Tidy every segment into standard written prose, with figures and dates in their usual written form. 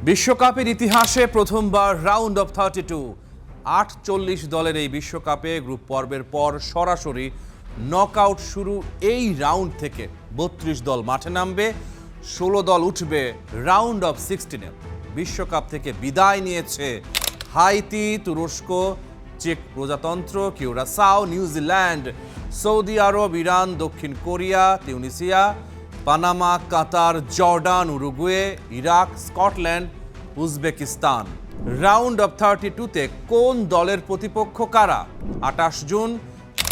বিশ্বকাপের ইতিহাসে প্রথমবার রাউন্ড অফ 32 48 দলের এই বিশ্বকাপে গ্রুপ পর্বের পর সরাসরি নকআউট শুরু। এই রাউন্ড থেকে 32 দল মাঠে নামবে, 16 দল উঠবে রাউন্ড অফ 16-এ। বিশ্বকাপ থেকে বিদায় নিয়েছে হাইতি, তুরস্ক, চেক প্রজাতন্ত্র, Curacao, New Zealand, Saudi Arab, Iran, দক্ষিণ Korea, Tunisia, Panama, Qatar, Jordan, Uruguay, Iraq, Scotland, Uzbekistan. Round of 32-তে কোন দলের প্রতিপক্ষ কারা? 28 জুন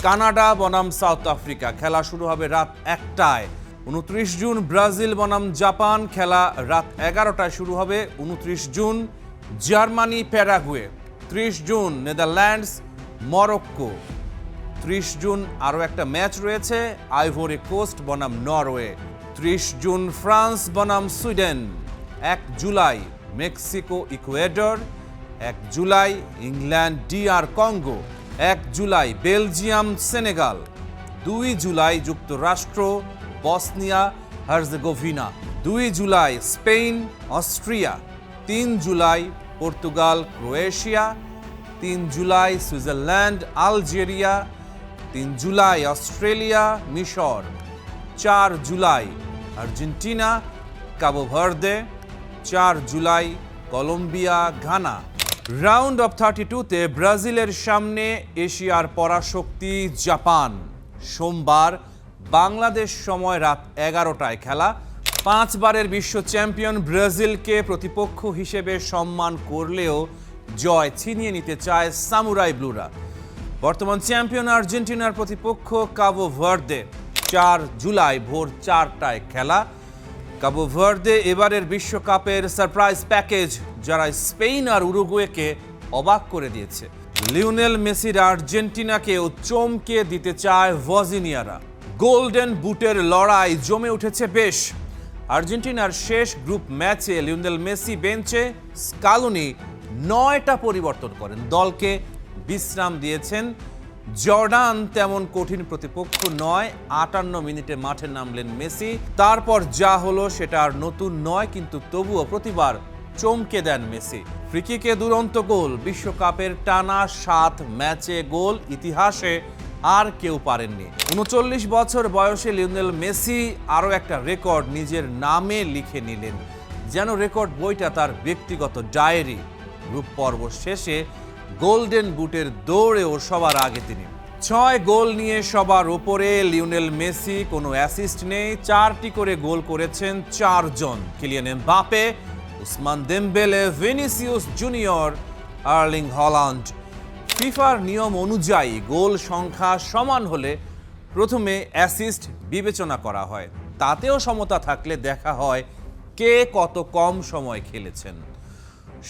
কানাডা বনাম সাউথ আফ্রিকা, খেলা শুরু হবে রাত 1টায়। 29 জুন ব্রাজিল বনাম জাপান, খেলা রাত 11টায় শুরু হবে। 29 June Germany Paraguay. 30 June Netherlands Morocco. 30 June আরও একটা ম্যাচ রয়েছে, আইভরি কোস্ট বনাম নরওয়ে। 30 জুন ফ্রান্স বনাম Sweden. 1 July Mexico Ecuador. 1 July England DR Congo. 1 July Belgium Senegal. 2 July যুক্তরাষ্ট্র Bosnia Herzegovina. 2 July Spain Austria. 3 July Portugal Croatia. 3 July Switzerland Algeria. 3 July Australia মিশর। 4 July Argentina Cabo Verde. 4 July Colombia Ghana. Round of 32-তে ব্রাজিলের সামনে এশিয়ার পরাশক্তি Japan. সোমবার বাংলাদেশ সময় রাত 11টায় খেলা। 5 বারের বিশ্ব চ্যাম্পিয়ন ব্রাজিলকে প্রতিপক্ষ হিসেবে সম্মান করলেও জয় ছিনিয়ে নিতে চায় সামুরাই ব্লুরা। বর্তমান চ্যাম্পিয়ন আর্জেন্টিনার প্রতিপক্ষ কাবো ভার্দে। 4 জুলাই ভোর 4টায় খেলা। কাবো ভার্দে এবারের বিশ্বকাপের সারপ্রাইজ প্যাকেজ, যারা স্পেন আর উরুগুয়েকে অবাক করে দিয়েছে। লিওনেল মেসির আর্জেন্টিনাকেও চমকে দিতে চায় ভজিনিয়ারা। গোল্ডেন বুটের লড়াই জমে উঠেছে বেশ। আর্জেন্টিনার শেষ গ্রুপ ম্যাচে লিওনেল মেসি বেঞ্চে, স্কালোনি 9টা পরিবর্তন করেন, দলকে বিশ্রাম দিয়েছেন। জর্ডান তেমন কঠিন প্রতিপক্ষ নয়, 58 মিনিটে মাঠে নামলেন মেসি। তারপর যা হলো সেটা আর নতুন নয়, কিন্তু তবুও প্রতিবার চমকে দেন মেসি। ফ্রিকিকে দুরন্ত গোল, বিশ্বকাপের টানা 7 ম্যাচে গোল, ইতিহাসে আর কেউ পারেননি। 39 বছর বয়সে লিওনেল মেসি আরও একটা রেকর্ড নিজের নামে লিখে নিলেন, যেন রেকর্ড বইটা তার ব্যক্তিগত ডায়েরি। গ্রুপ পর্ব শেষে গোল্ডেন বুটের দৌড়েও সবার আগে তিনি। 6 গোল নিয়ে সবার ওপরে লিওনেল মেসি, কোনো অ্যাসিস্ট নেই। 4টি করে গোল করেছেন 4 জন, Kylian Mbappe, Ousmane Dembele, Vinicius Junior, Erling Haaland. ফিফার নিয়ম অনুযায়ী গোল সংখ্যা সমান হলে প্রথমে অ্যাসিস্ট বিবেচনা করা হয়, তাতেও সমতা থাকলে দেখা হয় কে কত কম সময় খেলেছেন।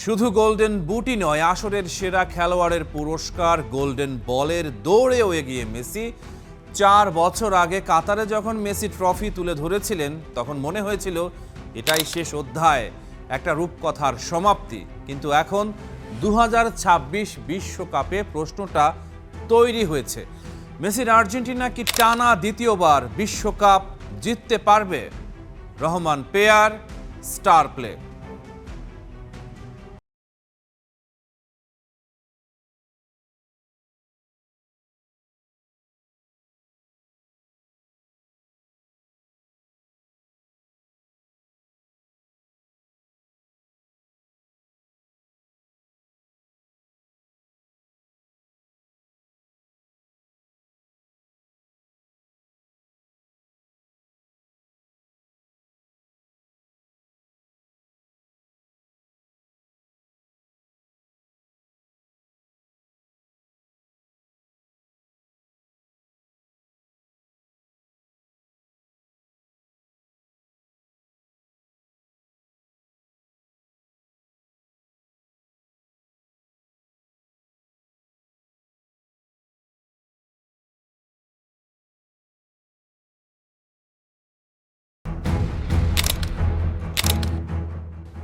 শুধু গোল্ডেন বুটই নয়, আসরের সেরা খেলোয়াড়ের পুরস্কার গোল্ডেন বলের দৌড়েও এগিয়ে মেসি। 4 বছর আগে কাতারে যখন মেসি ট্রফি তুলে ধরেছিলেন, তখন মনে হয়েছিল এটাই শেষ অধ্যায়, একটা রূপকথার সমাপ্তি। কিন্তু এখন 2026 বিশ্বকাপে প্রশ্নটা তৈরি হয়েছে, মেসির আর্জেন্টিনা কি টানা দ্বিতীয়বার বিশ্বকাপ জিততে পারবে? Rahman pair, star play.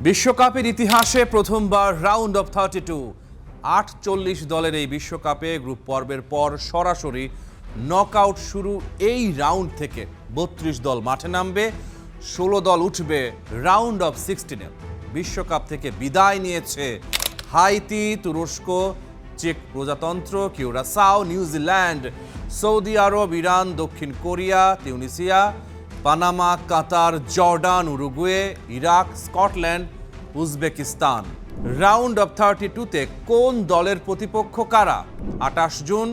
বিশ্বকাপের ইতিহাসে প্রথমবার রাউন্ড অফ 32 48 দলের এই বিশ্বকাপে গ্রুপ পর্বের পর সরাসরি নকআউট শুরু। এই রাউন্ড থেকে 32 দল মাঠে নামবে, 16 দল উঠবে রাউন্ড অফ 16-এ। বিশ্বকাপ থেকে বিদায় নিয়েছে হাইতি, তুরস্ক, চেক প্রজাতন্ত্র, Curacao, New Zealand, Saudi Arab, Iran, দক্ষিণ Korea, Tunisia, Panama, Qatar, Jordan, Uruguay, Iraq, Scotland, Uzbekistan. Round of 32-তে কোন দলের প্রতিপক্ষ কারা? 28 জুন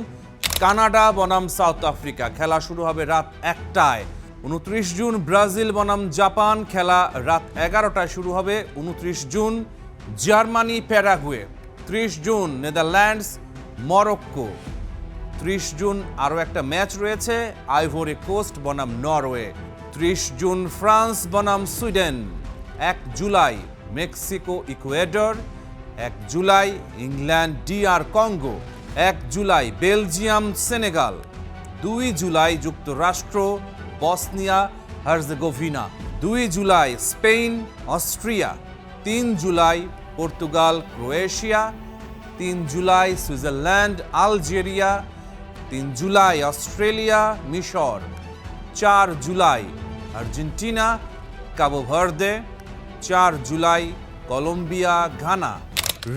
কানাডা বনাম সাউথ আফ্রিকা, খেলা শুরু হবে রাত 1টায়। 29 জুন ব্রাজিল বনাম জাপান, খেলা রাত 11টায় শুরু হবে। 29 June Germany Paraguay. 30 June Netherlands Morocco. 30 June আরও একটা ম্যাচ রয়েছে, আইভরি কোস্ট বনাম নরওয়ে। 30 জুন ফ্রান্স বনাম Sweden. 1 July Mexico Ecuador. 1 July England DR Congo. 1 July Belgium Senegal. 2 July যুক্তরাষ্ট্র Bosnia Herzegovina. 2 July Spain Austria. 3 July Portugal Croatia. 3 July Switzerland Algeria. 3 July Australia মিশর। 4 July Argentina Cabo Verde. 4 July Colombia Ghana.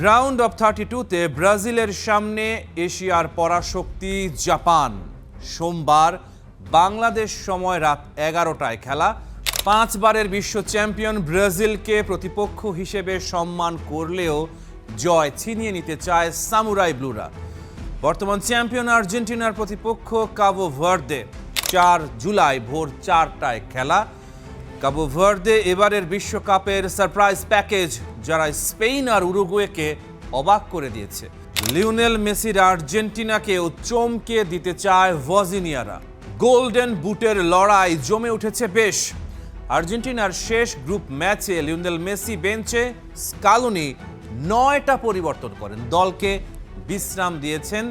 Round of 32-তে ব্রাজিলের সামনে এশিয়ার পরাশক্তি Japan. সোমবার বাংলাদেশ সময় রাত 11টায় খেলা। 5 বারের বিশ্ব চ্যাম্পিয়ন ব্রাজিলকে প্রতিপক্ষ হিসেবে সম্মান করলেও জয় ছিনিয়ে নিতে চায় সামুরাই ব্লুরা। বর্তমান চ্যাম্পিয়ন আর্জেন্টিনার প্রতিপক্ষ কাবো ভার্দে। 4 জুলাই ভোর 4টায় খেলা। কাবো ভার্দে এবারের বিশ্বকাপের সারপ্রাইজ প্যাকেজ, যারা স্পেন আর উরুগুয়েকে অবাক করে দিয়েছে। লিওনেল মেসির আর্জেন্টিনাকেও চমকে দিতে চায় ভজিনিয়ারা। গোল্ডেন বুটের লড়াই জমে উঠেছে বেশ। আর্জেন্টিনার শেষ গ্রুপ ম্যাচে লিওনেল মেসি বেঞ্চে, স্কালোনি 9টা পরিবর্তন করেন, দলকে বিশ্রাম দিয়েছেন।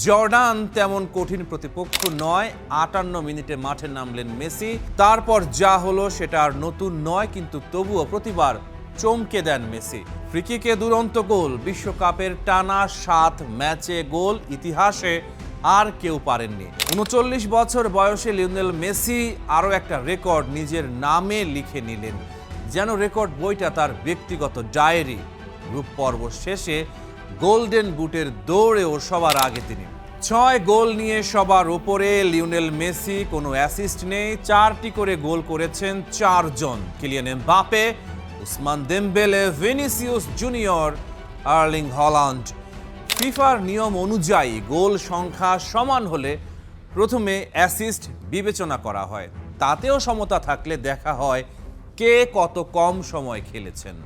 জর্ডান তেমন কঠিন প্রতিপক্ষ নয়, 58 মিনিটে মাঠে নামলেন মেসি। তারপর যা হলো সেটা আর নতুন নয়, কিন্তু তবুও প্রতিবার চমকে দেন মেসি। ফ্রিকিকে দুরন্ত গোল, বিশ্বকাপের টানা 7 ম্যাচে গোল, ইতিহাসে আর কেউ পারেননি। 39 বছর বয়সে লিওনেল মেসি আরও একটা রেকর্ড নিজের নামে লিখে নিলেন, যেন রেকর্ড বইটা তার ব্যক্তিগত ডায়েরি। গ্রুপ পর্ব শেষে গোল্ডেন বুটের দৌড়েও সবার আগে তিনি। 6 গোল নিয়ে সবার ওপরে লিওনেল মেসি, কোনো অ্যাসিস্ট নেই। 4টি করে গোল করেছেন 4 জন, Kylian Mbappe, Ousmane Dembele, Vinicius Junior, Erling Haaland. ফিফার নিয়ম অনুযায়ী গোল সংখ্যা সমান হলে প্রথমে অ্যাসিস্ট বিবেচনা করা হয়, তাতেও সমতা থাকলে দেখা হয় কে কত কম সময় খেলেছেন।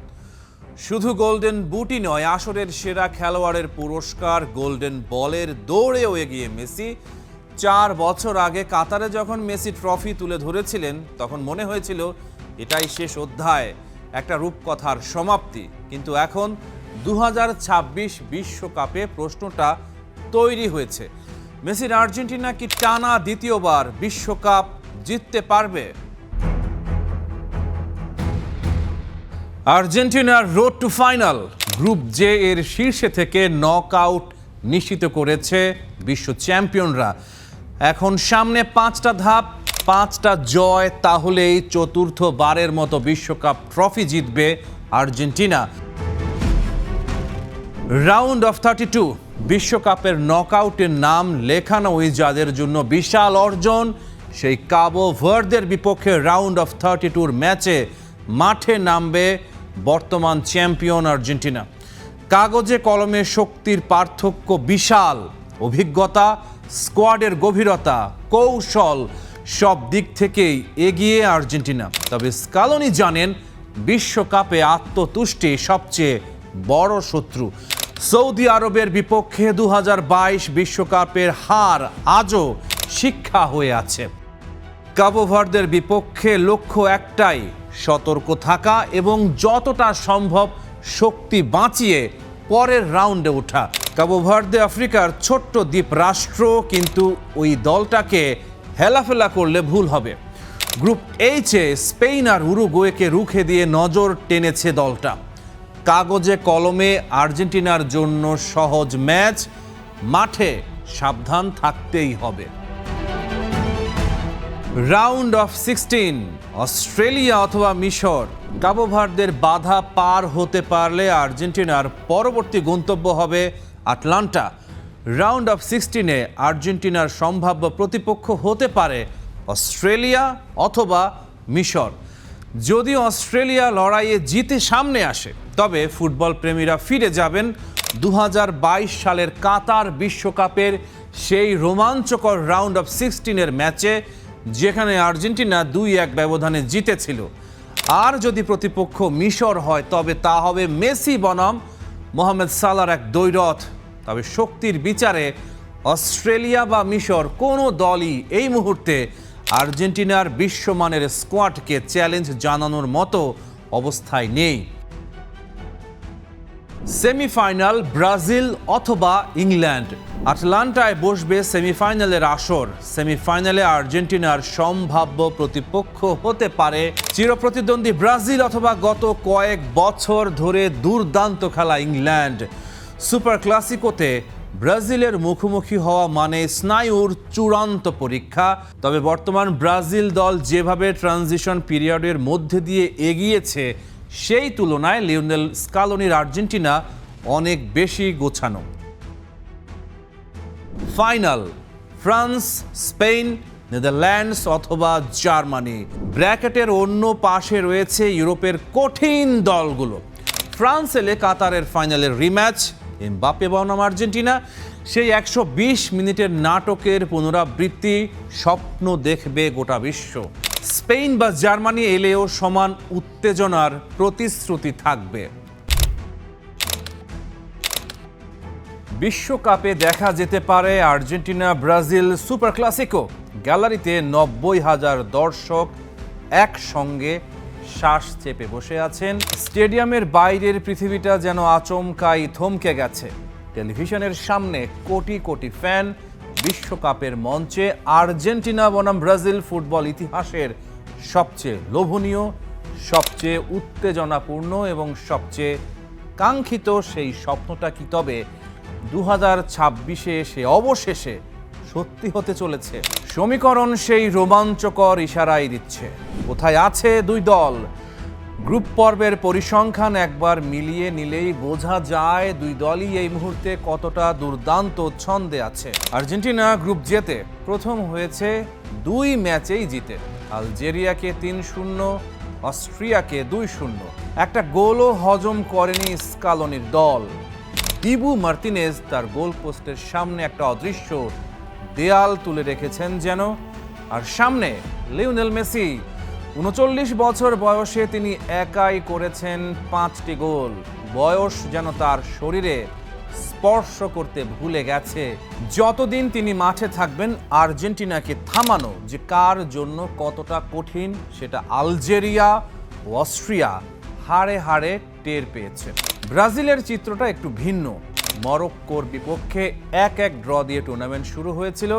শুধু গোল্ডেন বুটই নয়, আসরের সেরা খেলোয়াড়ের পুরস্কার গোল্ডেন বলের দৌড়েও এগিয়ে মেসি। 4 বছর আগে কাতারে যখন মেসি ট্রফি তুলে ধরেছিলেন, তখন মনে হয়েছিল এটাই শেষ অধ্যায়, একটা রূপকথার সমাপ্তি। কিন্তু এখন 2026 বিশ্বকাপে প্রশ্নটা তৈরি হয়েছে, মেসির আর্জেন্টিনা কি টানা দ্বিতীয়বার বিশ্বকাপ জিততে পারবে? আর্জেন্টিনার road to final. Group J এর শীর্ষে থেকে নকআউট নিশ্চিত করেছে বিশ্ব চ্যাম্পিয়নরা। এখন সামনে 5টা ধাপ, 5টা জয়, তাহলেই চতুর্থবারের মতো বিশ্বকাপ ট্রফি জিতবে আর্জেন্টিনা। রাউন্ড অফ 32 বিশ্বকাপের নকআউটের নাম লেখানোই যাদের জন্য বিশাল অর্জন। সেই কাবো ভার্দের বিপক্ষে রাউন্ড অফ 32-র ম্যাচে মাঠে নামবে বর্তমান চ্যাম্পিয়ন আর্জেন্টিনা। কাগজে কলমে শক্তির পার্থক্য বিশাল, অভিজ্ঞতা, স্কোয়াডের গভীরতা, কৌশল, সব দিক থেকেই এগিয়ে আর্জেন্টিনা। তবে স্কালোনি জানেন বিশ্বকাপে আত্মতুষ্টি সবচেয়ে বড় শত্রু। সৌদি আরবের বিপক্ষে 2022 বিশ্বকাপের হার আজও শিক্ষা হয়ে আছে। কাবো ভার্দের বিপক্ষে লক্ষ্য একটাই, সতর্ক থাকা এবং যতটা সম্ভব শক্তি বাঁচিয়ে পরের রাউন্ডে ওঠা। কাবো ভার্দে আফ্রিকার ছোট্ট দ্বীপ রাষ্ট্র, কিন্তু ওই দলটাকে হেলাফেলা করলে ভুল হবে। গ্রুপ এইচে স্পেন আর উরুগুয়েকে রুখে দিয়ে নজর টেনেছে দলটা। কাগজে কলমে আর্জেন্টিনার জন্য সহজ ম্যাচ, মাঠে সাবধান থাকতেই হবে। রাউন্ড অফ 16 অস্ট্রেলিয়া অথবা মিশর। কাবো ভার্দের বাধা পার হতে পারলে আর্জেন্টিনার পরবর্তী গন্তব্য হবে আটলান্টা। রাউন্ড অফ 16-এ আর্জেন্টিনার সম্ভাব্য প্রতিপক্ষ হতে পারে অস্ট্রেলিয়া অথবা মিশর। যদি অস্ট্রেলিয়া লড়াইয়ে জিতে সামনে আসে, তবে ফুটবল প্রেমীরা ফিরে যাবেন 2022 সালের কাতার বিশ্বকাপের সেই রোমাঞ্চকর রাউন্ড অফ 16-এর ম্যাচে, যেখানে আর্জেন্টিনা 2-1 ব্যবধানে জিতেছিল। আর যদি প্রতিপক্ষ মিশর হয়, তবে তা হবে মেসি বনাম মোহাম্মদ সালাহর এক দ্বৈরথ। তবে শক্তির বিচারে অস্ট্রেলিয়া বা মিশর কোনো দলই এই মুহূর্তে আর্জেন্টিনার বিশ্বমানের স্কোয়াডকে চ্যালেঞ্জ জানানোর মতো অবস্থায় নেই। সেমিফাইনাল ব্রাজিল অথবা ইংল্যান্ড। আটলান্টায় বসবে সেমিফাইনালের আসর। সেমিফাইনালে আর্জেন্টিনার সম্ভাব্য প্রতিপক্ষ হতে পারে চিরপ্রতিদ্বন্দ্বী ব্রাজিল অথবা গত কয়েক বছর ধরে দুর্দান্ত খেলা ইংল্যান্ড। সুপার ক্লাসিকোতে ব্রাজিলের মুখোমুখি হওয়া মানে স্নায়ুর চূড়ান্ত পরীক্ষা। তবে বর্তমান ব্রাজিল দল যেভাবে ট্রানজিশন পিরিয়ডের মধ্যে দিয়ে এগিয়েছে, সেই তুলনায় লিওনেল স্কালোনির আর্জেন্টিনা অনেক বেশি গোছানো। ফাইনাল ফ্রান্স, স্পেন, নেদারল্যান্ডস অথবা জার্মানি। ব্র্যাকেটের অন্য পাশে রয়েছে ইউরোপের কঠিন দলগুলো। ফ্রান্স এলে কাতারের ফাইনালের রিম্যাচ, এমবাপ্পে বনাম আর্জেন্টিনা, সেই 120 মিনিটের নাটকের পুনরাবৃত্তি স্বপ্ন দেখবে গোটা বিশ্ব। স্পেন বা জার্মানি এলেও সমান উত্তেজনার প্রতিশ্রুতি থাকবে। বিশ্বকাপে দেখা যেতে পারে আর্জেন্টিনা ব্রাজিল সুপার ক্লাসিকো। গ্যালারিতে 90,000 দর্শক একসঙ্গে শ্বাস চেপে বসে আছেন। স্টেডিয়ামের বাইরের পৃথিবীটা যেন আচমকাই থমকে গেছে। টেলিভিশনের সামনে কোটি কোটি ফ্যান। বিশ্বকাপের মঞ্চে আর্জেন্টিনা বনাম ব্রাজিল ফুটবল ইতিহাসের সবচেয়ে লোভনীয়, সবচেয়ে উত্তেজনাপূর্ণ এবং সবচেয়ে কাঙ্ক্ষিত সেই স্বপ্নটা কি তবে 2026-এ এসে অবশেষে সত্যি হতে চলেছে? সমীকরণ সেই রোমাঞ্চকর ইশারাই দিচ্ছে। কোথায় আছে দুই দল? গ্রুপ পর্বের পরিসংখ্যান একবার মিলিয়ে নিলেই বোঝা যায় দুই দলই এই মুহূর্তে কতটা দুর্দান্ত ছন্দে আছে। আর্জেন্টিনা গ্রুপ জেতে প্রথম হয়েছে 2 ম্যাচেই জিতে। আলজেরিয়াকে 3-0, অস্ট্রিয়াকে 2-0। একটা গোলও হজম করেনি স্কালোনির দল। দিবু মার্তিনেজ তার গোল পোস্টের সামনে একটা অদৃশ্য দেয়াল তুলে রেখেছেন যেন। আর সামনে লিওনেল মেসি। 39 বছর বয়সে তিনি একাই করেছেন 5টি গোল। বয়স যেন তার শরীরে স্পর্শ করতে ভুলে গেছে। যতদিন তিনি মাঠে থাকবেন, আর্জেন্টিনাকে থামানো যে কার জন্য কতটা কঠিন, সেটা আলজেরিয়া ও অস্ট্রিয়া হাড়ে হাড়ে টের পেয়েছে। ব্রাজিলের চিত্রটা একটু ভিন্ন। মরক্কোর বিপক্ষে 1-1 ড্র দিয়ে টুর্নামেন্ট শুরু হয়েছিল।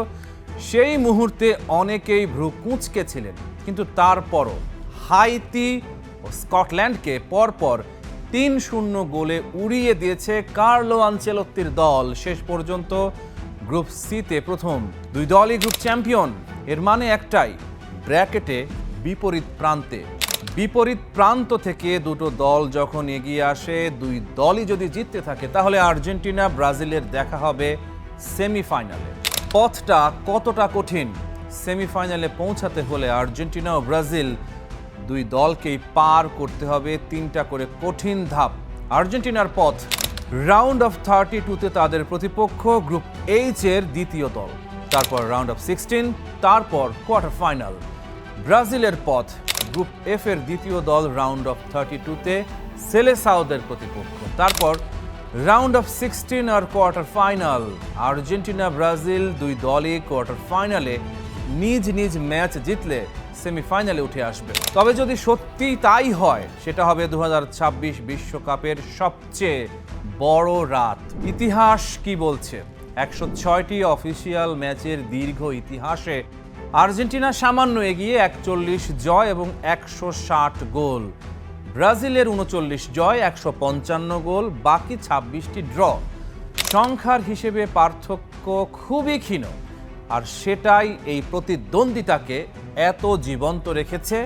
সেই মুহূর্তে অনেকেই ভ্রু কুঁচকেছিলেন, কিন্তু তারপরও হাইতি ও স্কটল্যান্ডকে পরপর 3-0 গোলে উড়িয়ে দিয়েছে কার্লো আনচেলত্তির দল। শেষ পর্যন্ত গ্রুপ সিতে প্রথম দুই দলই গ্রুপ চ্যাম্পিয়ন। এর মানে একটাই, ব্র্যাকেটে বিপরীত প্রান্ত থেকে দুটো দল যখন এগিয়ে আসে, দুই দলই যদি জিততে থাকে, তাহলে আর্জেন্টিনা ব্রাজিলের দেখা হবে সেমিফাইনালে। পথটা কতটা কঠিন? সেমিফাইনালে পৌঁছাতে হলে আর্জেন্টিনা ও ব্রাজিল দুই দলকেই পার করতে হবে 3টা করে কঠিন ধাপ। আর্জেন্টিনার পথ রাউন্ড অফ 32-তে তাদের প্রতিপক্ষ গ্রুপ এইচ-এর দ্বিতীয় দল, তারপর রাউন্ড অফ 16, তারপর কোয়ার্টার ফাইনাল। ব্রাজিলের পথ গ্রুপ এফ-এর দ্বিতীয় দল রাউন্ড অফ 32-তে সেলেসাওদের প্রতিপক্ষ, তারপর রাউন্ড অফ 16 আর কোয়ার্টার ফাইনাল। আর্জেন্টিনা ব্রাজিল দুই দলই কোয়ার্টার ফাইনালে নিজ নিজ ম্যাচ জিতলে সেমিফাইনালে উঠে আসবে। তবে যদি সত্যি তাই হয়, সেটা হবে 2026 বিশ্বকাপের সবচেয়ে বড় রাত। ইতিহাস কি বলছে? 106টি অফিসিয়াল ম্যাচের দীর্ঘ ইতিহাসে আর্জেন্টিনা সামান্য এগিয়ে 41 জয় এবং 160 গোল। ব্রাজিলের 39 জয়, 155 গোল, বাকি 26টি ড্র। সংখ্যার হিসেবে পার্থক্য খুবই ক্ষীণ, আর সেটাই এই প্রতিদ্বন্দ্বিতাকে এত জীবন্ত রেখেছে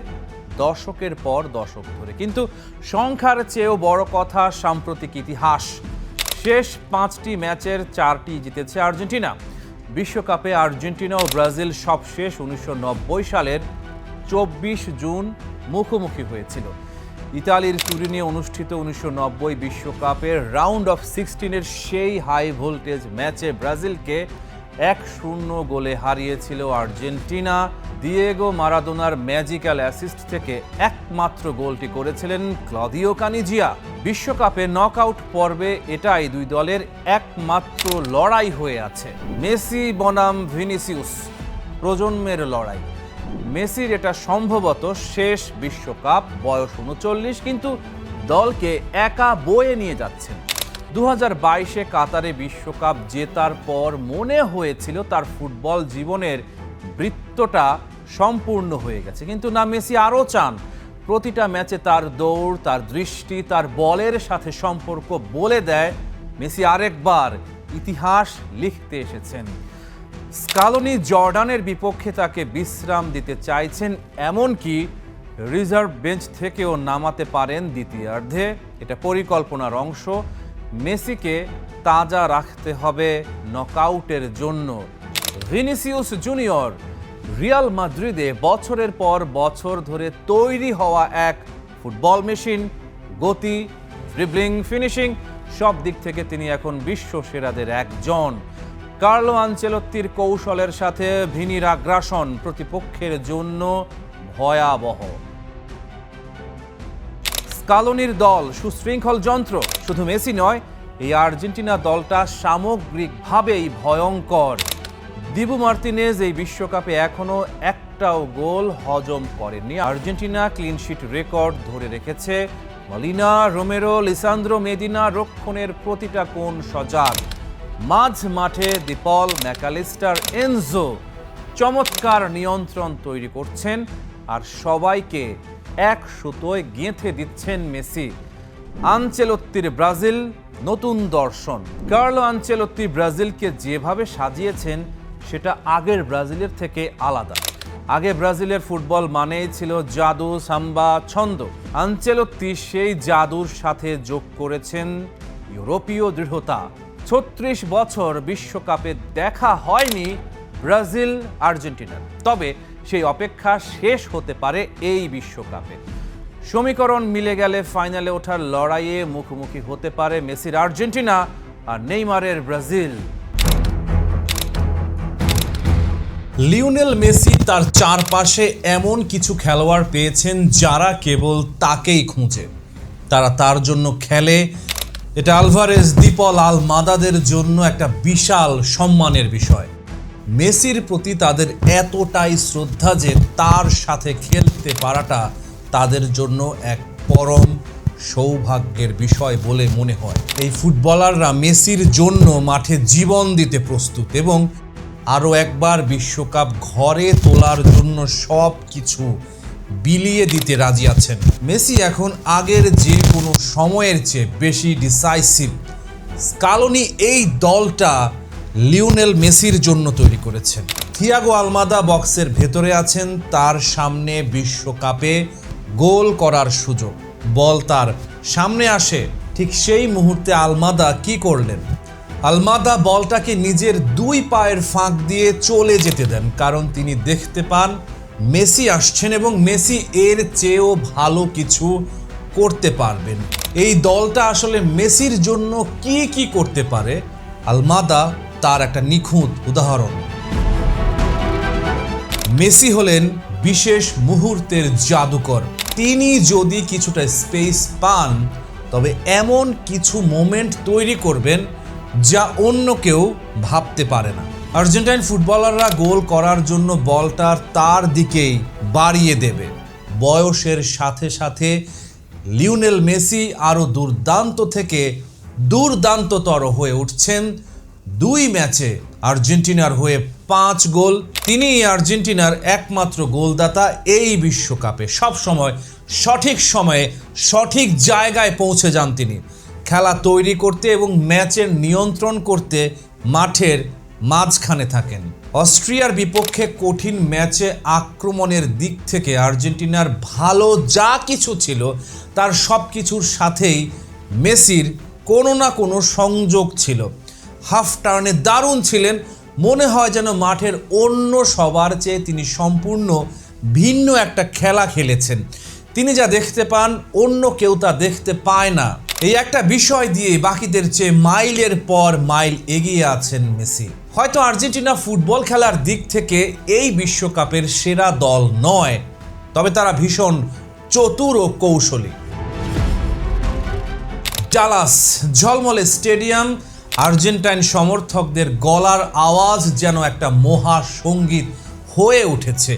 দশকের পর দশক ধরে। কিন্তু সংখ্যার চেয়েও বড় কথা সাম্প্রতিক ইতিহাস। শেষ 5টি ম্যাচের 4টি জিতেছে আর্জেন্টিনা। বিশ্বকাপে আর্জেন্টিনা ও ব্রাজিল সবশেষ 1990 সালের 24 জুন মুখোমুখি হয়েছিল। ইতালির তুরিনে অনুষ্ঠিত 1990 বিশ্বকাপের রাউন্ড অফ 16-এর সেই হাই ভোল্টেজ ম্যাচে ব্রাজিলকে 1-0 গোলে হারিয়েছিল আর্জেন্টিনা। দিয়েগো মারাদোনার ম্যাজিক্যাল অ্যাসিস্ট থেকে একমাত্র গোলটি করেছিলেন ক্লদিও কানিজিয়া। বিশ্বকাপে নকআউট পর্বে এটাই দুই দলের একমাত্র লড়াই হয়ে আছে। মেসি বনাম ভিনিসিউস, প্রজন্মের লড়াই। মেসির এটা সম্ভবত শেষ বিশ্বকাপ, বয়স 39, কিন্তু দলকে একা বয়ে নিয়ে যাচ্ছেন। 2022-এ কাতারে বিশ্বকাপ জেতার পর মনে হয়েছিল তার ফুটবল জীবনের বৃত্তটা সম্পূর্ণ হয়ে গেছে, কিন্তু না, মেসি আরও চান প্রতিটা ম্যাচে তার দৌড়, তার দৃষ্টি, তার বলের সাথে সম্পর্ক বলে দেয় মেসি আরেকবার ইতিহাস লিখতে এসেছেন। স্কালোনি জর্ডানের বিপক্ষে তাকে বিশ্রাম দিতে চাইছেন, এমনকি রিজার্ভ বেঞ্চ থেকেও নামাতে পারেন দ্বিতীয়ার্ধে। এটা পরিকল্পনার অংশ। মেসিকে তাজা রাখতে হবে নকআউটের জন্য। ভিনিসিউস জুনিয়র রিয়াল মাদ্রিদে বছরের পর বছর ধরে তৈরি হওয়া এক ফুটবল মেশিন। গতি, ড্রিবলিং, ফিনিশিং সব দিক থেকে তিনি এখন বিশ্ব সেরাদের একজন। কার্লো আনচেলত্তির কৌশলের সাথে ভিনির আগ্রাসন প্রতিপক্ষের জন্য ভয়াবহ। স্কালোনির দল সুশৃঙ্খল যন্ত্র। শুধু মেসি নয়, এই আর্জেন্টিনা দলটা সামগ্রিকভাবেই ভয়ঙ্কর। দিবু মার্তিনেজ এই বিশ্বকাপে এখনো একটাও গোল হজম করেননি। আর্জেন্টিনা ক্লিনশিট রেকর্ড ধরে রেখেছে। মলিনা, রোমেরো, লিসান্দ্রো, মেদিনা রক্ষণের প্রতিটা কোণ সজাগ। মাঝ মাঠে দিপল, ম্যাকালিস্টার, এনজো চমৎকার নিয়ন্ত্রণ তৈরি করছেন, আর সবাইকে এক সুতোয় গেঁথে দিচ্ছেন মেসি। আনচেলত্তির ব্রাজিল নতুন দর্শন। কার্লো আনচেলত্তি ব্রাজিলকে যেভাবে সাজিয়েছেন সেটা আগের ব্রাজিলের থেকে আলাদা। আগে ব্রাজিলের ফুটবল মানেই ছিল জাদু, সাম্বা, ছন্দ। আনচেলত্তি সেই জাদুর সাথে যোগ করেছেন ইউরোপীয় দৃঢ়তা। 36 বছর বিশ্বকাপে দেখা হয়নি ব্রাজিল আর্জেন্টিনার, তবে সেই অপেক্ষা শেষ হতে পারে এই বিশ্বকাপে। সমীকরণ মিলে গেলে ফাইনালে ওঠার লড়াইয়ে মুখোমুখি হতে পারে মেসির আর্জেন্টিনা আর নেইমারের ব্রাজিল। লিওনেল মেসি তার চারপাশে এমন কিছু খেলোয়াড় পেয়েছেন যারা কেবল তাকেই খুঁজে, তারা তার জন্য খেলে। এটা আলভারেজ, দিপল, আলমাদাদের জন্য একটা বিশাল সম্মানের বিষয়। মেসির প্রতি তাদের এতটাই শ্রদ্ধা যে তার সাথে খেলতে পারাটা তাদের জন্য এক পরম সৌভাগ্যের বিষয় বলে মনে হয়। এই ফুটবলাররা মেসির জন্য মাঠে জীবন দিতে প্রস্তুত এবং আরও একবার বিশ্বকাপ ঘরে তোলার জন্য সব কিছু বিলিয়ে দিতে রাজি আছেন। মেসি এখন আগের যে কোনো সময়ের চেয়ে বেশি ডিসাইসিভ। স্কালোনি এই দলটা লিওনেল মেসির জন্য তৈরি করেছেন। থিয়াগো আলমাদা বক্সের ভেতরে আছেন, তার সামনে বিশ্বকাপে গোল করার সুযোগ। বল তার সামনে আসে, ঠিক সেই মুহূর্তে আলমাদা কি করলেন? আলমাদা বলটাকে নিজের দুই পায়ের ফাঁক দিয়ে চলে যেতে দেন, কারণ তিনি দেখতে পান মেসি আসছেন এবং মেসি এর চেয়েও ভালো কিছু করতে পারবেন। এই দলটা আসলে মেসির জন্য কি কি করতে পারে, আলমাদা তার একটা নিখুঁত উদাহরণ। মেসি হলেন বিশেষ মুহূর্তের জাদুকর। তিনি যদি কিছুটা স্পেস পান তবে এমন কিছু মোমেন্ট তৈরি করবেন যা অন্য কেউ ভাবতে পারে না। আর্জেন্টাইন ফুটবলাররা গোল করার জন্য বলটা তার দিকেই বাড়িয়ে দেবে। বয়সের সাথে সাথে লিওনেল মেসি আরও দুর্দান্ত থেকে দুর্দান্ততর হয়ে উঠছেন। 2 ম্যাচে আর্জেন্টিনার হয়ে 5 গোল। তিনি আর্জেন্টিনার একমাত্র গোলদাতা এই বিশ্বকাপে। সব সময় সঠিক সময়ে সঠিক জায়গায় পৌঁছে যান তিনি। খেলা তৈরি করতে এবং ম্যাচের নিয়ন্ত্রণ করতে মাঠের মাঝখানে থাকেন। অস্ট্রিয়ার বিপক্ষে কঠিন ম্যাচে আক্রমণের দিক থেকে আর্জেন্টিনার ভালো যা কিছু ছিল তার সব কিছুর সাথেই মেসির কোনো না কোনো সংযোগ ছিল। হাফ টার্নে দারুণ ছিলেন, মনে হয় যেন মাঠের অন্য সবার চেয়ে তিনি সম্পূর্ণ ভিন্ন একটা খেলা খেলেছেন। তিনি যা দেখতে পান অন্য কেউ তা দেখতে পায় না। এই একটা বিষয় দিয়ে বাকিদের চেয়ে মাইলের পর মাইল এগিয়ে আছেন মেসি। হয়তো আর্জেন্টিনা ফুটবল খেলার দিক থেকে এই বিশ্বকাপের সেরা দল নয়, তবে তারা ভীষণ চতুর ও কৌশলী। ডালাস ঝলমলে স্টেডিয়াম, আর্জেন্টাইন সমর্থকদের গলার আওয়াজ যেন একটা মহা সঙ্গীত হয়ে উঠেছে।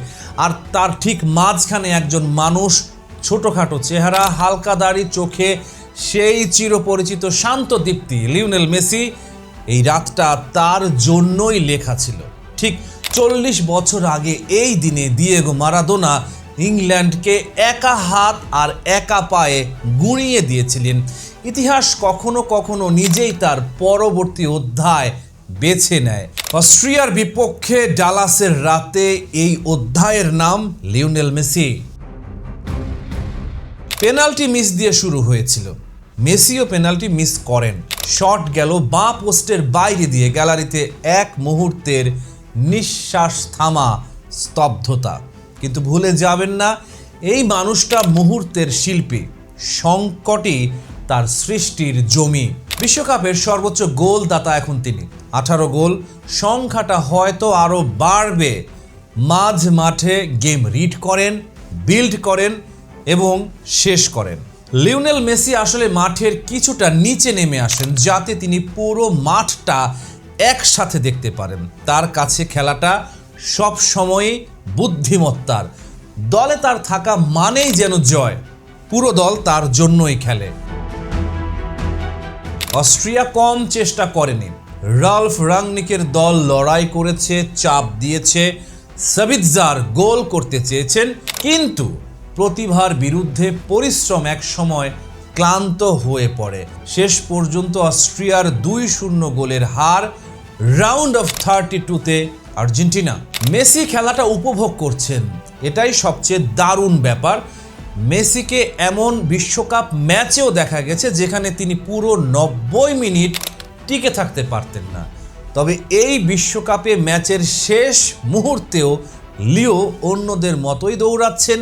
আর তার ঠিক মাঝখানে একজন মানুষ, ছোটখাটো চেহারা, হালকা দাড়ি, চোখে সেই চিরপরিচিত শান্ত দীপ্তি, লিওনেল মেসি। এই রাতটা তার জন্যই লেখা ছিল। ঠিক 40 বছর আগে এই দিনে দিয়েগো মারাদোনা ইংল্যান্ডকে একা হাত আর একা পায়ে গুঁড়িয়ে দিয়েছিলেন। ইতিহাস কখনো কখনো নিজেই তার পরবর্তী অধ্যায় বেছে নেয়। অস্ট্রিয়ার বিপক্ষে ডালাসের রাতে এই অধ্যায়ের নাম লিওনেল মেসি। পেনাল্টি মিস দিয়ে শুরু হয়েছিল। মেসিও পেনাল্টি মিস করেন। শট গেল বাঁ পোস্টের বাইরে দিয়ে। গ্যালারিতে এক মুহূর্তের নিঃশ্বাস থামা, স্তব্ধতা। কিন্তু ভুলে যাবেন না, এই মানুষটা মুহূর্তের শিল্পী। সংকটই তার সৃষ্টির জমি। বিশ্বকাপের সর্বোচ্চ গোলদাতা এখন তিনি। 18 গোল। সংখ্যাটা হয়তো আরও বাড়বে। মাঝ মাঠে গেম রিড করেন, বিল্ড করেন এবং শেষ করেন। লিওনেল মেসি আসলে মাঠের কিছুটা নিচে নেমে আসেন, যাতে তিনি পুরো মাঠটা একসাথে দেখতে পারেন। তার কাছে খেলাটা সব সময়ই বুদ্ধিমত্তার। দলে তার থাকা মানেই যেন জয়। পুরো দল তার জন্যই খেলে। অস্ট্রিয়া কম চেষ্টা করেনি। রালফ রাংনিকের দল লড়াই করেছে, চাপ দিয়েছে। সাবিৎজার গোল করতে চেয়েছেন, কিন্তু প্রতিভার বিরুদ্ধে পরিশ্রম এক সময় ক্লান্ত হয়ে পড়ে। শেষ পর্যন্ত অস্ট্রিয়ার 2-0 গোলের হার। রাউন্ড অফ 32-তে আর্জেন্টিনা। মেসি খেলাটা উপভোগ করছেন, এটাই সবচেয়ে দারুণ ব্যাপার। মেসিকে এমন বিশ্বকাপ ম্যাচেও দেখা গেছে যেখানে তিনি পুরো 90 মিনিট টিকে থাকতে পারতেন না। তবে এই বিশ্বকাপে ম্যাচের শেষ মুহূর্তেও লিও অন্যদের মতোই দৌড়াচ্ছেন।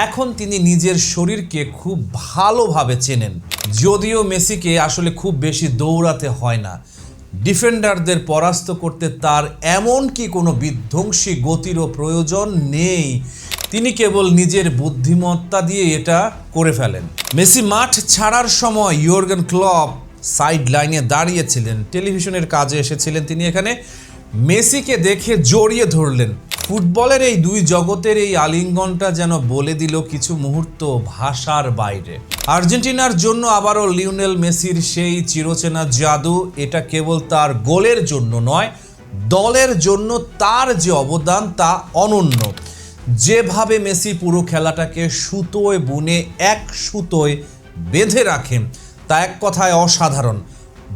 এখন তিনি নিজের শরীরকে খুব ভালোভাবে চেনেন। যদিও মেসিকে আসলে খুব বেশি দৌড়াতে হয় না। ডিফেন্ডারদের পরাস্ত করতে তার এমন কি কোনো বিধ্বংসী গতিরও প্রয়োজন নেই। তিনি কেবল নিজের বুদ্ধিমত্তা দিয়ে এটা করে ফেলেন। মেসি মাঠ ছাড়ার সময় ইয়র্গেন ক্লপ সাইড লাইনে দাঁড়িয়েছিলেন। টেলিভিশনের কাজে এসেছিলেন তিনি এখানে। মেসিকে দেখে জড়িয়ে ধরলেন। ফুটবলের এই দুই জগতের এই আলিঙ্গনটা যেন বলে দিল কিছু মুহূর্ত ভাষার বাইরে। আর্জেন্টিনার জন্য আবারও লিওনেল মেসির সেই চিরচেনা জাদু। এটা কেবল তার গোলের জন্য নয়, দলের জন্য তার যে অবদান তা অনন্য। যেভাবে মেসি পুরো খেলাটাকে সুতোয় বুনে এক সুতোয় বেঁধে রাখেন তা এক কথায় অসাধারণ।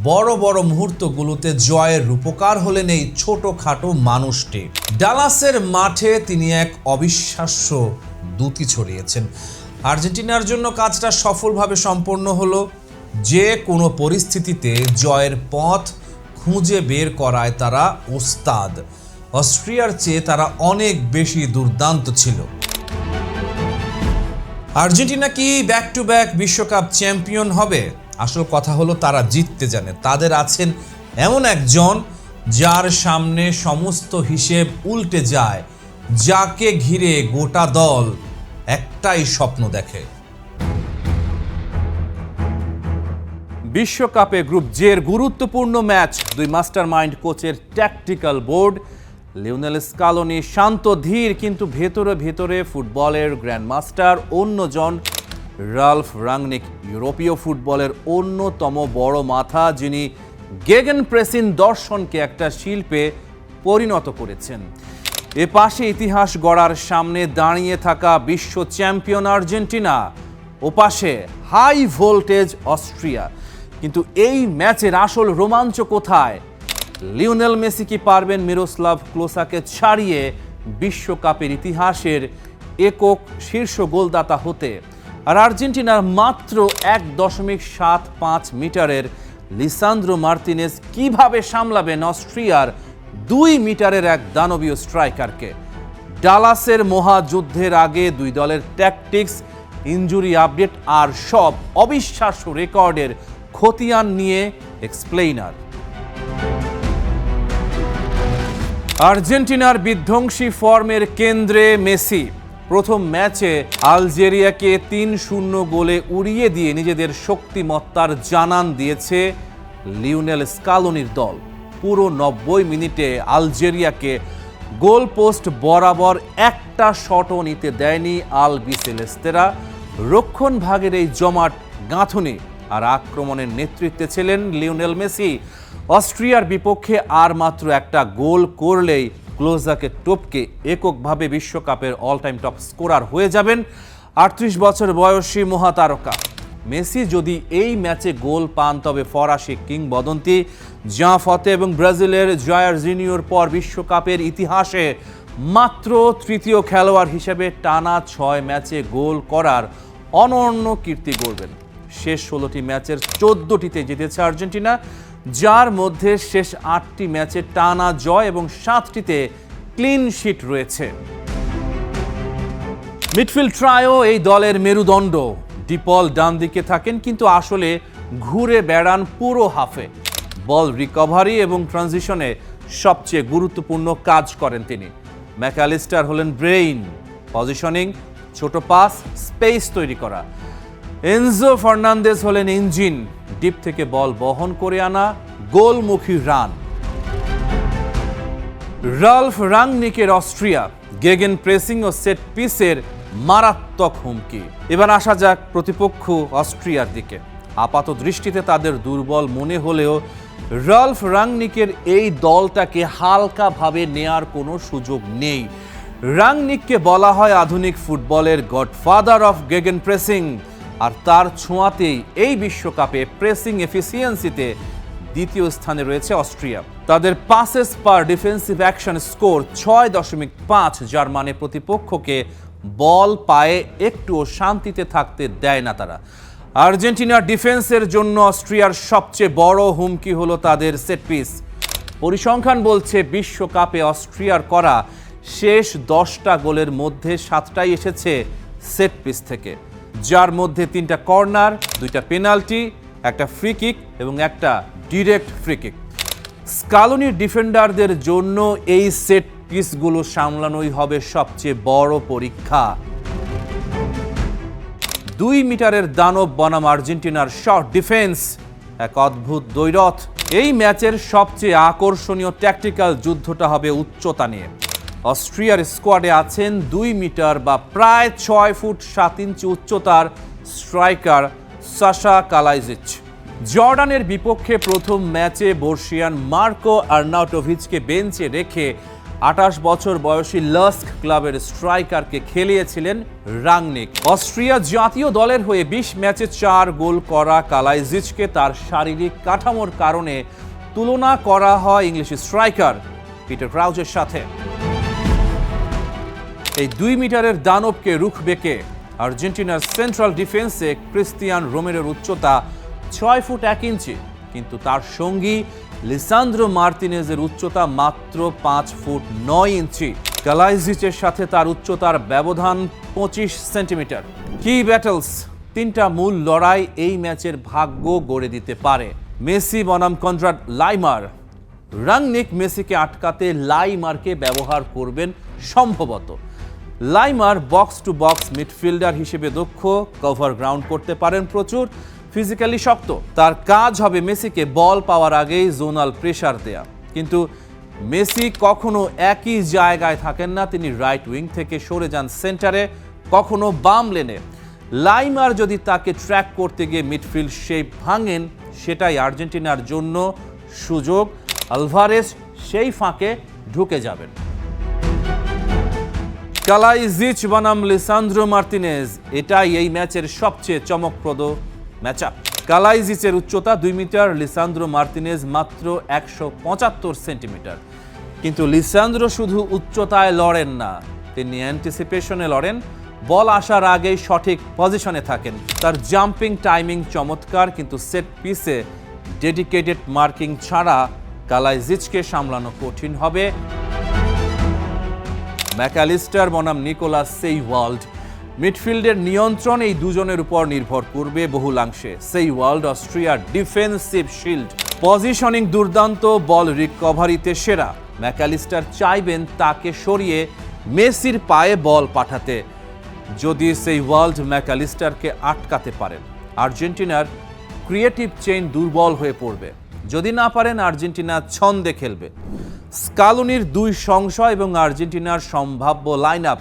বড় বড় মুহূর্তগুলোতে জয়ের রূপকার হলেন এই ছোটখাটো মানুষটি। ডালাসের মাঠে তিনি এক অবিশ্বাস্য দ্যুতি ছড়িয়েছেন। আর্জেন্টিনার জন্য কাজটা সফলভাবে সম্পন্ন হলো। যে কোনো পরিস্থিতিতে জয়ের পথ খুঁজে বের করায় তারা ওস্তাদ। অস্ট্রিয়ার চেয়ে তারা অনেক বেশি দুর্দান্ত ছিল। আর্জেন্টিনা কি ব্যাক টু ব্যাক বিশ্বকাপ চ্যাম্পিয়ন হবে? আসল কথা হলো তারা জিততে জানে। তাদের আছেন এমন একজন যার সামনে সমস্ত হিসেব উল্টে যায়, যাকে ঘিরে গোটা দল একটাই স্বপ্ন দেখে। বিশ্বকাপে গ্রুপ জের গুরুত্বপূর্ণ ম্যাচ। দুই মাস্টারমাইন্ড কোচের ট্যাকটিক্যাল বোর্ড। লিওনেল স্কালোনি শান্ত ধীর, কিন্তু ভেতরে ভেতরে ফুটবলের গ্র্যান্ডমাস্টার। অন্যজন রালফ রাংনিক, ইউরোপীয় ফুটবলের অন্যতম বড় মাথা, যিনি গেগেন প্রেসিং দর্শনকে একটা শিল্পে পরিণত করেছেন। এ পাশে ইতিহাস গড়ার সামনে দাঁড়িয়ে থাকা বিশ্ব চ্যাম্পিয়ন আর্জেন্টিনা, ও পাশে হাই ভোল্টেজ অস্ট্রিয়া। কিন্তু এই ম্যাচের আসল রোমাঞ্চ কোথায়? লিওনেল মেসি কি পারবেন মিরোস্লাভ ক্লোসাকে ছাড়িয়ে বিশ্বকাপের ইতিহাসের একক শীর্ষ গোলদাতা হতে? আর আর্জেন্টিনার মাত্র 1.75 মিটারের লিসান্দ্রো মার্তিনেজ কিভাবে সামলাবেন অস্ট্রিয়ার 2 মিটারের এক দানবীয় স্ট্রাইকারকে? ডালাসের মহাযুদ্ধের আগে দুই দলের ট্যাকটিক্স, ইনজুরি আপডেট আর সব অবিশ্বাস্য রেকর্ডের খতিয়ান নিয়ে এক্সপ্লেইনার। আর্জেন্টিনার বিধ্বংসী ফর্মের কেন্দ্রে মেসি। প্রথম ম্যাচে আলজেরিয়াকে 3-0 গোলে উড়িয়ে দিয়ে নিজেদের শক্তিমত্তার জানান দিয়েছে লিওনেল স্কালোনির দল। পুরো 90 মিনিটে আলজেরিয়াকে গোল পোস্ট বরাবর একটা শটও নিতে দেয়নি আলবিসেলেস্তেরা। রক্ষণ ভাগের এই জমাট গাঁথুনি আর আক্রমণের নেতৃত্বে ছিলেন লিওনেল মেসি। অস্ট্রিয়ার বিপক্ষে আর মাত্র একটা গোল করলেই ক্লোজাকে টপকে এককভাবে বিশ্বকাপের অল টাইম টপ স্কোরার হয়ে যাবেন 38 বছর বয়সী মহাতারকা। মেসি যদি এই ম্যাচে গোল পান তবে ফরাসি কিংবদন্তি জাঁ ফতে এবং ব্রাজিলের জায়ার জিনিয়র পর বিশ্বকাপের ইতিহাসে মাত্র তৃতীয় খেলোয়াড় হিসেবে টানা 6 ম্যাচে গোল করার অনন্য কীর্তি গড়বেন। শেষ 16টি ম্যাচের 14টিতে জিতেছে আর্জেন্টিনা, যার মধ্যে শেষ 8টি ম্যাচে টানা জয় এবং 7টিতে ক্লিন শিট রয়েছে। মিডফিল্ড ট্রায়ো এই দলের মেরুদণ্ড। ডিপল ডান দিকে থাকেন কিন্তু আসলে ঘুরে বেড়ান পুরো হাফে। বল রিকভারি এবং ট্রানজিশনে সবচেয়ে গুরুত্বপূর্ণ কাজ করেন তিনি। ম্যাকঅ্যালিস্টার হলেন ব্রেইন, পজিশনিং, ছোট পাস, স্পেস তৈরি করা। এনজো ফার্নান্দেজ হলেন ইঞ্জিন, ডিপ থেকে বল বহন করে আনা, গোলমুখী run. Ralph রাংনিকের Austria gegen pressing ও সেট পিসের মারাত্মক হুমকি। এবার আসা যাক প্রতিপক্ষ অস্ট্রিয়ার দিকে। আপাত দৃষ্টিতে তাদের দুর্বল মনে হলেও রালফ রাংনিকের এই দলটাকে হালকাভাবে নেয়ার কোনো সুযোগ নেই। রাংনিককে বলা হয় আধুনিক ফুটবলের গডফাদার অফ গেগেন প্রেসিং, আর তার ছোঁয়াতেই এই বিশ্বকাপে প্রেসিং এফিসিয়েন্সিতে দ্বিতীয় স্থানে রয়েছে অস্ট্রিয়া। তাদের পাসেস পার ডিফেন্সিভ অ্যাকশন স্কোর 6.5, যার মানে প্রতিপক্ষকে বল পায়ে একটুও শান্তিতে থাকতে দেয় না তারা। আর্জেন্টিনার ডিফেন্সের জন্য অস্ট্রিয়ার সবচেয়ে বড় হুমকি হলো তাদের সেট পিস। পরিসংখ্যান বলছে বিশ্বকাপে অস্ট্রিয়ার করা শেষ 10টা গোলের মধ্যে 7টাই এসেছে সেট পিস থেকে, যার মধ্যে 3টা কর্নার, 2টা পেনাল্টি, একটা ফ্রি কিক এবং একটা ডিরেক্ট ফ্রি কিক। স্কালোনির ডিফেন্ডারদের জন্য এই সেট পিসগুলো সামলানোই হবে সবচেয়ে বড় পরীক্ষা। 2 মিটারের দানব বনাম আর্জেন্টিনার শর্ট ডিফেন্স এক অদ্ভুত দ্বৈরথ। এই ম্যাচের সবচেয়ে আকর্ষণীয় ট্যাকটিক্যাল যুদ্ধটা হবে উচ্চতা নিয়ে। অস্ট্রিয়ার স্কোয়াডে আছেন 2 মিটার বা প্রায় 6 ফুট 7 ইঞ্চি উচ্চতার স্ট্রাইকার সাশা কালাইজিচ। জর্ডানের বিপক্ষে প্রথম ম্যাচে বর্ষিয়ান মার্কো আর্নাউটোভিচকে বেঞ্চে রেখে 28 বছর বয়সী লাস্ক ক্লাবের স্ট্রাইকারকে খেলিয়েছিলেন রাংনিক। অস্ট্রিয়া জাতীয় দলের হয়ে 20 ম্যাচে 4 গোল করা কালাইজিচকে তার শারীরিক কাঠামোর কারণে তুলনা করা হয় ইংলিশ স্ট্রাইকার পিটার ক্রাউচের সাথে। এই 2 মিটারের দানবকে রুখবে কে? আর্জেন্টিনার সেন্ট্রাল ডিফেন্সে ক্রিস্তিয়ান রোমেরোর উচ্চতা 6 ফুট 1 ইঞ্চি, কিন্তু তার সঙ্গী লিসান্দ্রো মার্তিনেজের উচ্চতা মাত্র 5 ফুট 9 ইঞ্চি। কালাইজিচের সাথে তার উচ্চতার ব্যবধান 25 সেন্টিমিটার। কি ব্যাটলস, 3টা মূল লড়াই এই ম্যাচের ভাগ্য গড়ে দিতে পারে। মেসি বনাম কনরাড লাইমার। রাংনিক মেসিকে আটকাতে লাইমারকে ব্যবহার করবেন সম্ভবত। Laimer box to box midfielder হিসেবে দক্ষ, কভার গ্রাউন্ড করতে পারেন প্রচুর, ফিজিক্যালি শক্ত। তার কাজ হবে মেসিকে বল পাওয়ার আগেই জোনাল প্রেসার দেয়া। কিন্তু মেসি কখনো একই জায়গায় থাকেন না, তিনি রাইট উইং থেকে সরে যান সেন্টারে, কখনো বাম লেনে। লাইমার যদি তাকে ট্র্যাক করতে গিয়ে মিডফিল্ড শেপ ভাঙেন, সেটাই আর্জেন্টিনার জন্য সুযোগ। আলভারেজ সেই ফাঁকে ঢুকে যাবেন। কালাইজিচ বনাম লিসান্দ্রো মার্তিনেজ, এটাই এই ম্যাচের সবচেয়ে চমকপ্রদ ম্যাচআপ। কালাইজিচের উচ্চতা 2 মিটার, লিসান্দ্রো মার্তিনেজ মাত্র 175 সেন্টিমিটার। কিন্তু লিসান্দ্রো শুধু উচ্চতায় লড়েন না, তিনি অ্যান্টিসিপেশনে লড়েন, বল আসার আগেই সঠিক পজিশনে থাকেন। তার জাম্পিং টাইমিং চমৎকার, কিন্তু সেট পিসে ডেডিকেটেড মার্কিং ছাড়া কালাইজিচকে সামলানো কঠিন হবে। ম্যাকালিস্টার বনাম নিকোলাস সেইওয়াল্ড, মিডফিল্ডের নিয়ন্ত্রণ এই দুজনের উপর নির্ভর করবে বহুলাংশে। সেইওয়াল্ড অস্ট্রিয়ার ডিফেন্সিভ শিল্ড, পজিশনিং দুর্দান্ত, বল রিকভারিতে সেরা। ম্যাকালিস্টার চাইবেন তাকে সরিয়ে মেসির পায়ে বল পাঠাতে। যদি সেইওয়াল্ড ম্যাকালিস্টারকে আটকাতে পারেন, আর্জেন্টিনার ক্রিয়েটিভ চেইন দুর্বল হয়ে পড়বে। যদি না পারেন, আর্জেন্টিনা ছন্দে খেলবে। স্কালোনির 2 সংশয় এবং আর্জেন্টিনার সম্ভাব্য লাইন আপ।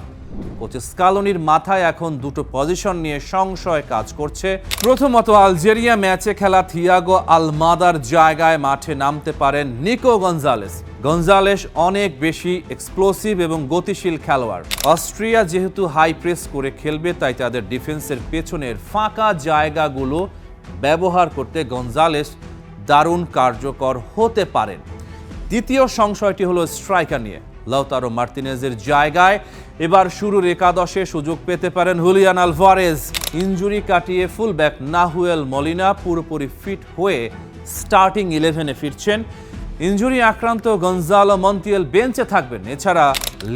কোচ স্কালোনির মাথায় এখন 2টো পজিশন নিয়ে সংশয় কাজ করছে। প্রথমত, আলজেরিয়া ম্যাচে খেলা থিয়াগো আলমাদার জায়গায় মাঠে নামতে পারেন নিকো গঞ্জালেস। গঞ্জালেস অনেক বেশি এক্সপ্লোসিভ এবং গতিশীল খেলোয়াড়। অস্ট্রিয়া যেহেতু হাই প্রেস করে খেলবে, তাই তাদের ডিফেন্সের পেছনের ফাঁকা জায়গাগুলো ব্যবহার করতে গঞ্জালেস দারুণ কার্যকর হতে পারেন। দ্বিতীয় সংশয়টি হলো স্ট্রাইকার নিয়ে। লাউতারো মার্তিনেজের জায়গায় এবার শুরুর একাদশে সুযোগ পেতে পারেন হুলিয়ান আলভারেজ। ইনজুরি কাটিয়ে ফুলব্যাক নাহুয়েল মলিনা পুরোপুরি ফিট হয়ে স্টার্টিং 11-এ ফিরছেন। ইনজুরি আক্রান্ত গঞ্জালো মন্টিয়েল বেঞ্চে থাকবেন। এছাড়া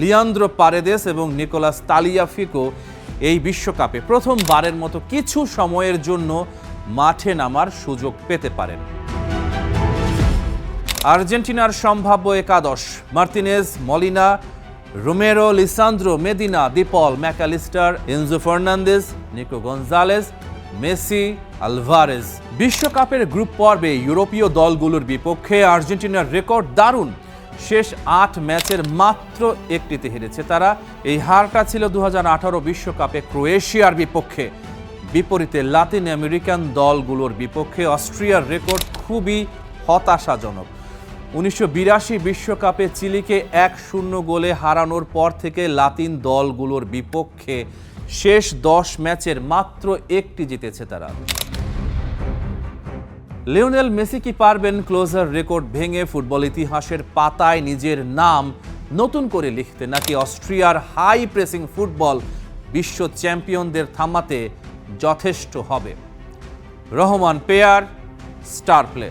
লিয়ান্দ্রো পারেদেস এবং নিকোলাস তালিয়াফিকো এই বিশ্বকাপে প্রথমবারের মতো কিছু সময়ের জন্য মাঠে নামার সুযোগ পেতে পারেন। আর্জেন্টিনার সম্ভাব্য একাদশ: Martinez, Molina, Romero, Lisandro, Medina, De Paul, MacAllister, Enzo Fernandez, Nico Gonzalez, Messi, Alvarez. বিশ্বকাপের গ্রুপ পর্বে ইউরোপীয় দলগুলোর বিপক্ষে আর্জেন্টিনার রেকর্ড দারুণ। শেষ 8 ম্যাচের মাত্র 1টিতে হেরেছে তারা। এই হারটা ছিল 2018 বিশ্বকাপে ক্রোয়েশিয়ার বিপক্ষে। বিপরীতে লাতিন আমেরিকান দলগুলোর বিপক্ষে অস্ট্রিয়ার রেকর্ড খুবই হতাশাজনক। 1982 বিশ্বকাপে চিলিকে 1-0 গোলে হারানোর পর থেকে লাতিন দলগুলোর বিপক্ষে শেষ 10 ম্যাচের মাত্র 1টি জিতেছে তারা। লিওনেল মেসি কি পারবেন ক্লোজার রেকর্ড ভেঙে ফুটবল ইতিহাসের পাতায় নিজের নাম নতুন করে লিখতে, নাকি অস্ট্রিয়ার হাই প্রেসিং ফুটবল বিশ্ব চ্যাম্পিয়নদের থামাতে যথেষ্ট হবে? Rahman pair, star play.